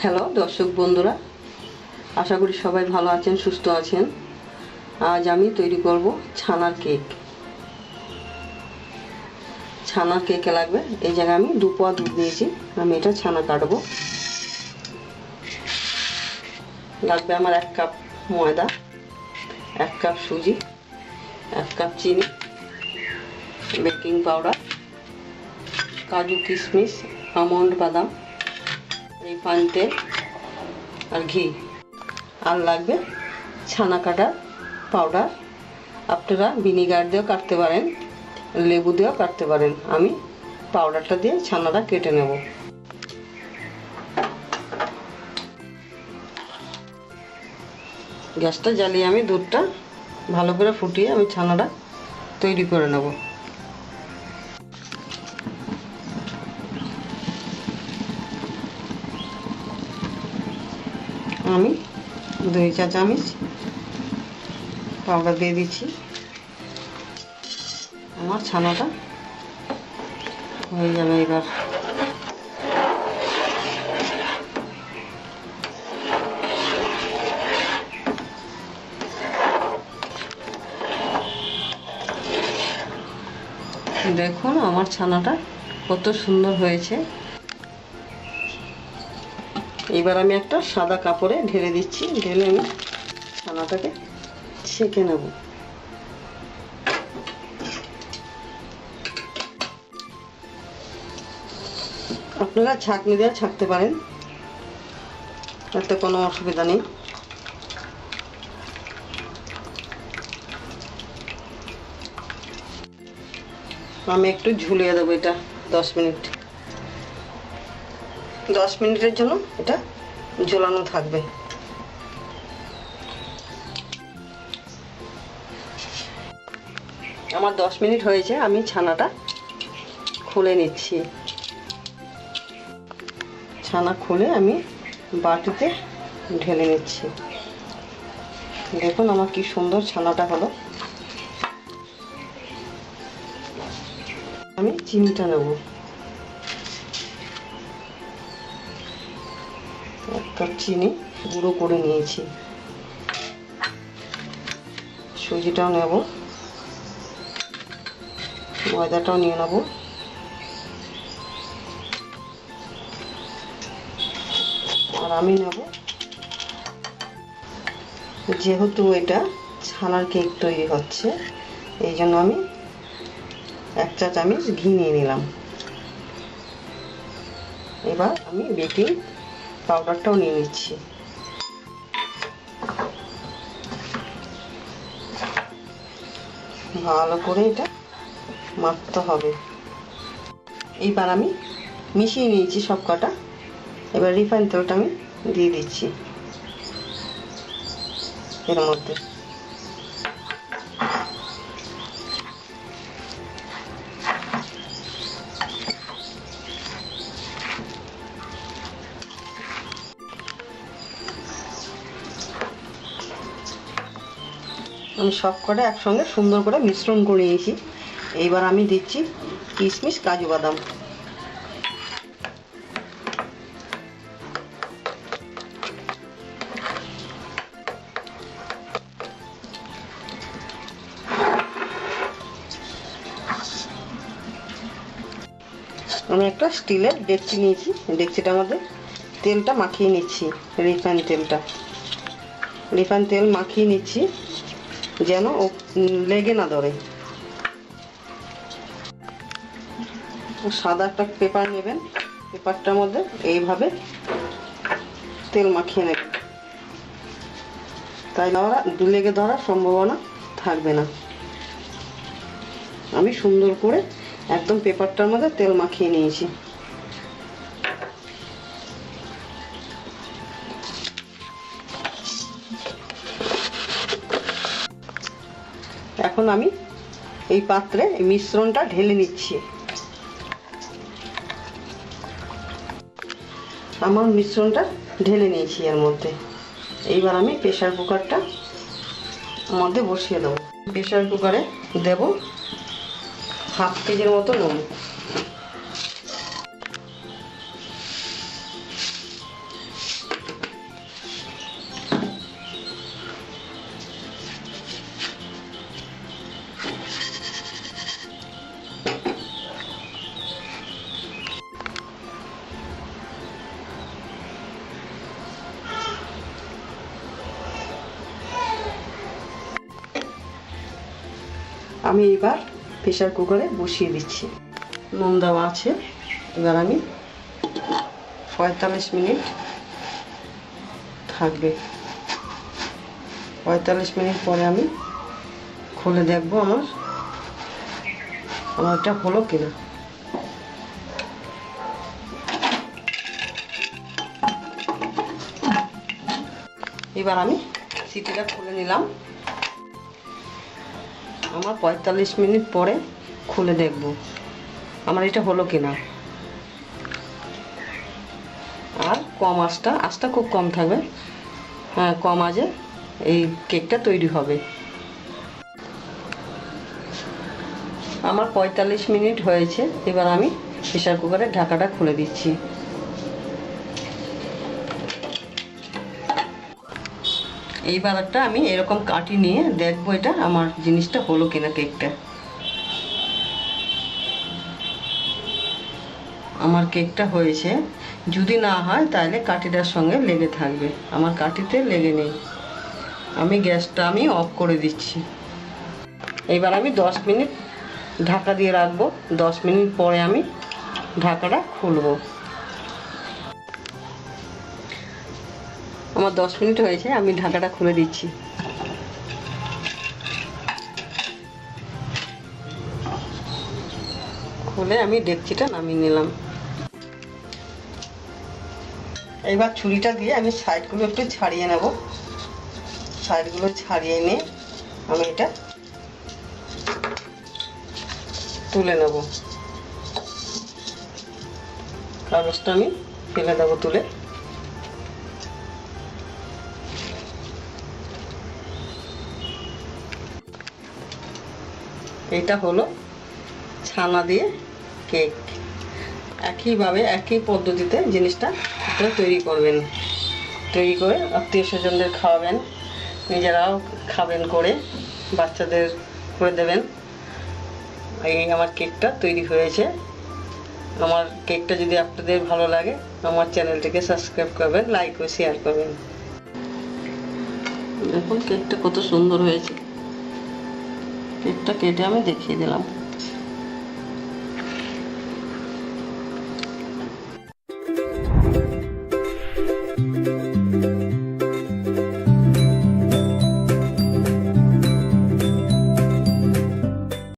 Hello দর্শক বন্ধুরা, আশা করি সবাই ভালো আছেন, সুস্থ আছেন। আজ আমি তৈরি করব ছানার কেক। ছানার কেকে লাগবে, এই জায়গায় আমি 2 পোয়া দুধ নিয়েছি। আমি এটা ছানা কাটবো। লাগবে আমার 1 কাপ ময়দা, 1 কাপ সুজি, 1 কাপ চিনি, বেকিং পাউডার, কাজু কিশমিশ, আমন্ড বাদাম, রিফাইন তেল আর ঘি। আর লাগবে ছানা কাটার পাউডার। আপনারা ভিনিগার দিয়েও কাটতে পারেন, লেবু দিয়েও কাটতে পারেন। আমি পাউডারটা দিয়ে ছানাটা কেটে নেব। গ্যাসটা জ্বালিয়ে আমি দুধটা ভালো করে ফুটিয়ে আমি ছানাটা তৈরি করে নেব। আমি 2 চা চামচ পাউডার দিয়ে দিচ্ছি। আমার ছানাটা হয়ে যাবে। এবার দেখুন আমার ছানাটা কত সুন্দর হয়েছে। এবার আমি একটা সাদা কাপড়ে ঢেলে দিচ্ছি। ঢেলে আমি ছানাটাকে ছেঁকে নেব। আপনারা ছাঁকনি দিয়ে ছাঁকতে পারেন, তাতে কোনো অসুবিধা নেই। আমি একটু ঝুলিয়ে দেবো এটা 10 মিনিট। 10 মিনিটের জন্য এটা ঝোলানো থাকবে। আমার 10 মিনিট হয়েছে। আমি ছানাটা খুলে নিচ্ছি। ছানা খুলে আমি বাটিতে ঢেলে নিচ্ছি। দেখুন আমার কি সুন্দর ছানাটা হলো। আমি চিনিটা নেব। 1 কাপ চিনি গুঁড়ো করে নিয়েছি। সুজিটাও নেব, ময়দাটাও নিয়ে নেব। আর আমি নেব, যেহেতু এটা ছানার কেক তৈরি হচ্ছে, এই জন্য আমি 1 চা চামচ ঘি নিয়ে নিলাম। এবার আমি বেকিং পাউডারটাও নিয়ে নিচ্ছি। ভালো করে এটা মাখতে হবে। এইবার আমি মিশিয়ে নিয়েছি সব কটা। এবার রিফাইন তেলটা আমি দিয়ে দিচ্ছি এর মধ্যে। আমি সব কটা একসঙ্গে সুন্দর করে মিশ্রণ করে নিয়েছি। এইবার আমি দিচ্ছি কিশমিশ, কাজু বাদাম। আমি একটা স্টিলের ডেকচি নিয়েছি। ডেকচিটার মধ্যে তেলটা মাখিয়ে নিচ্ছি, রিফাইন তেল মাখিয়ে নিচ্ছি যেন লেগে না ধরে। সাদা একটা পেপার নেবেন, পেপারটার মধ্যে এইভাবে তেল মাখিয়ে নেবেন, তাই লেগে ধরার সম্ভাবনা থাকবে না। আমি সুন্দর করে একদম পেপারটার মধ্যে তেল মাখিয়ে নিয়েছি। এখন আমি এই পাত্রে এই মিশ্রণটা ঢেলে নিচ্ছি। আমার মিশ্রণটা ঢেলে নিয়েছি এর মধ্যে। এইবার আমি প্রেসার কুকারটা মধ্যে বসিয়ে দেবো। প্রেসার কুকারে দেব 1/2 কেজির মতো নুন। আমি এবার প্রেসার কুকারে বসিয়ে দিচ্ছি। নুন দেওয়া আছে। এবার আমি 45 মিনিট থাকবে। 45 মিনিট পরে আমি খুলে দেখবো আমারটা হলো কিনা। এবার আমি সিটিটা খুলে নিলাম। আমার 45 মিনিট পরে খুলে দেখব আমার এটা হলো কিনা। আর কম আঁচটা খুব কম থাকবে। হ্যাঁ, কম আঁচে এই কেকটা তৈরি হবে। আমার 45 মিনিট হয়েছে। এবার আমি প্রেসার কুকারের ঢাকাটা খুলে দিচ্ছি। এইবার একটা আমি এরকম কাটি নিয়ে দেখবো এটা আমার জিনিসটা হলো কিনা। কেকটা আমার কেকটা হয়েছে। যদি না হয় তাহলে কাঠিটার সঙ্গে লেগে থাকবে। আমার কাঠিতে লেগে নেই। আমি গ্যাসটা অফ করে দিচ্ছি। এবার আমি 10 মিনিট ঢাকা দিয়ে রাখবো। 10 মিনিট পরে আমি ঢাকাটা খুলবো। আমার 10 মিনিট হয়েছে। আমি ঢাকাটা খুলে দিচ্ছি। খুলে আমি ডেকচিটা নামিয়ে নিলাম। এবার ছুরিটা দিয়ে আমি সাইডগুলো একটু ছাড়িয়ে নেব। সাইডগুলো ছাড়িয়ে নিয়ে আমি এটা তুলে নেব। কাগজটা আমি ফেলে দেবো তুলে। এটা হলো ছানা দিয়ে কেক। একইভাবে একই পদ্ধতিতে জিনিসটা আপনারা তৈরি করবেন। তৈরি করে আত্মীয় স্বজনদের খাওয়াবেন, নিজেরাও খাবেন, করে বাচ্চাদের করে দেবেন। এই আমার কেকটা তৈরি হয়েছে। আমার কেকটা যদি আপনাদের ভালো লাগে আমার চ্যানেলটিকে সাবস্ক্রাইব করবেন, লাইক ও শেয়ার করবেন। দেখুন কেকটা কত সুন্দর হয়েছে। কেকটা কেটে আমি দেখিয়ে দিলাম।